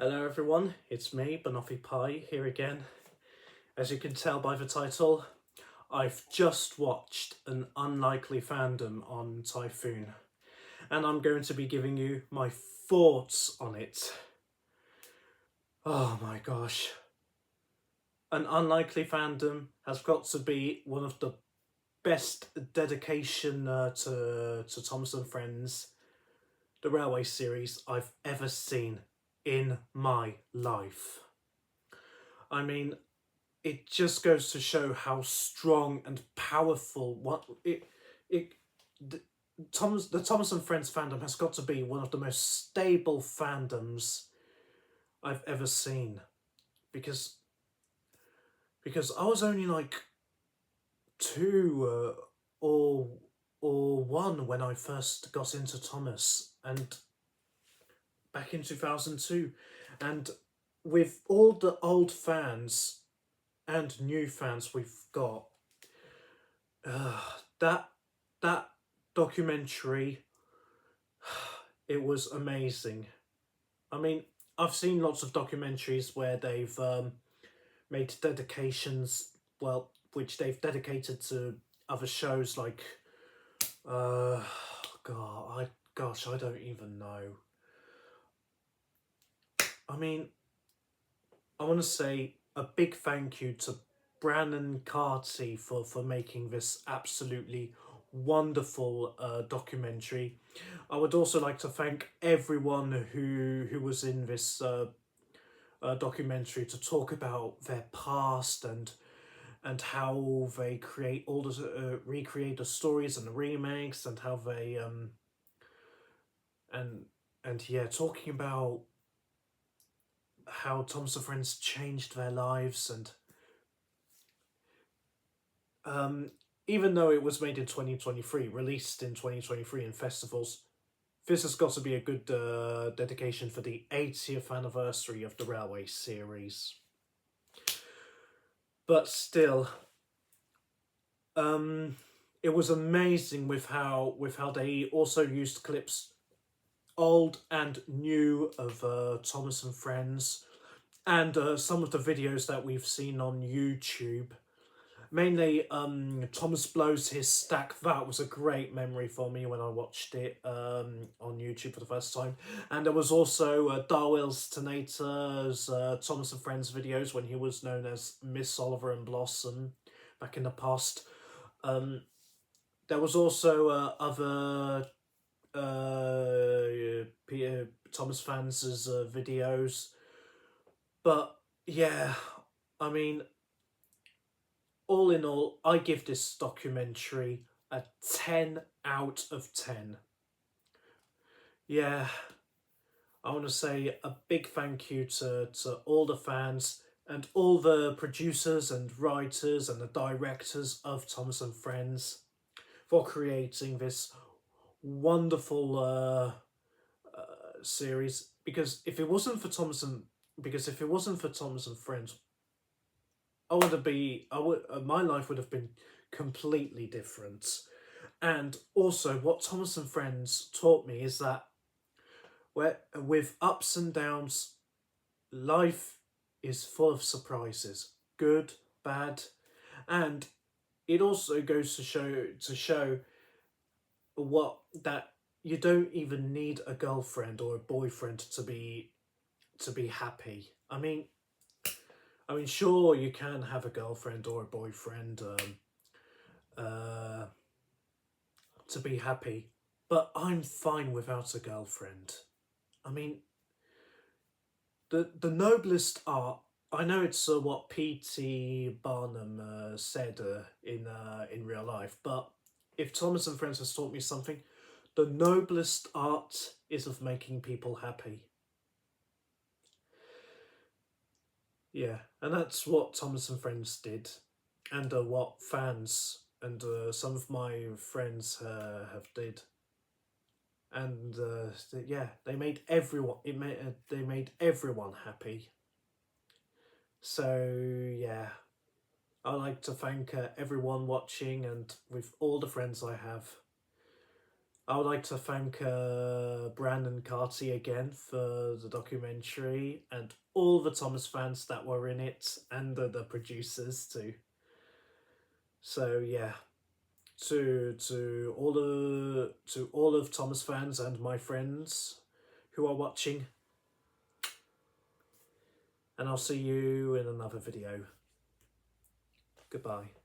Hello everyone, it's me, Banoffee Pie, here again. As you can tell by the title, I've just watched An Unlikely Fandom on Typhoon, and I'm going to be giving you my thoughts on it. Oh my gosh. An Unlikely Fandom has got to be one of the best dedication to Thomas and Friends, the Railway series, I've ever seen in my life. I mean, it just goes to show how strong and powerful the, the Thomas and Friends fandom has got to be one of the most stable fandoms I've ever seen, because I was only like two or one when I first got into Thomas, and back in 2002, and with all the old fans and new fans we've got, uh, that that documentary, it was amazing. I mean, I've seen lots of documentaries where they've made dedications, well, which they've dedicated to other shows like, uh, gosh, I don't even know. I mean, I want to say a big thank you to Brannon Carty for making this absolutely wonderful documentary. I would also like to thank everyone who was in this documentary to talk about their past and how they create all the recreate the stories and the remakes, and how they and yeah, talking about how Thomas and Friends changed their lives, and um, even though it was made in 2023, released in 2023 in festivals, this has got to be a good dedication for the 80th anniversary of the Railway series. But still, it was amazing with how they also used clips, old and new, of Thomas and Friends, and some of the videos that we've seen on YouTube. Mainly, Thomas blows his stack. That was a great memory for me when I watched it on YouTube for the first time. And there was also Darwell's Tonator's Thomas and Friends videos when he was known as Miss Oliver and Blossom back in the past. There was also other Thomas fans' videos. But yeah, I mean, all in all, I give this documentary a 10 out of 10. Yeah, I want to say a big thank you to all the fans and all the producers and writers and the directors of Thomas and Friends for creating this wonderful series. Because if it wasn't for Thomas and Friends, my life would have been completely different. And also, what Thomas and Friends taught me is that with ups and downs, life is full of surprises, good, bad, and it also goes to show what that you don't even need a girlfriend or a boyfriend to be happy. I mean, sure, you can have a girlfriend or a boyfriend to be happy, but I'm fine without a girlfriend. I mean, the noblest art. I know it's what P.T. Barnum said in real life, but if Thomas and Friends has taught me something, the noblest art is of making people happy. Yeah, and that's what Thomas and Friends did, and what fans and some of my friends have did. And yeah, they made everyone. They made everyone happy. So yeah, I like to thank everyone watching, and with all the friends I have. I would like to thank Brandon Carty again for the documentary and all the Thomas fans that were in it and the producers too. So yeah, to all of Thomas fans and my friends who are watching, and I'll see you in another video. Goodbye.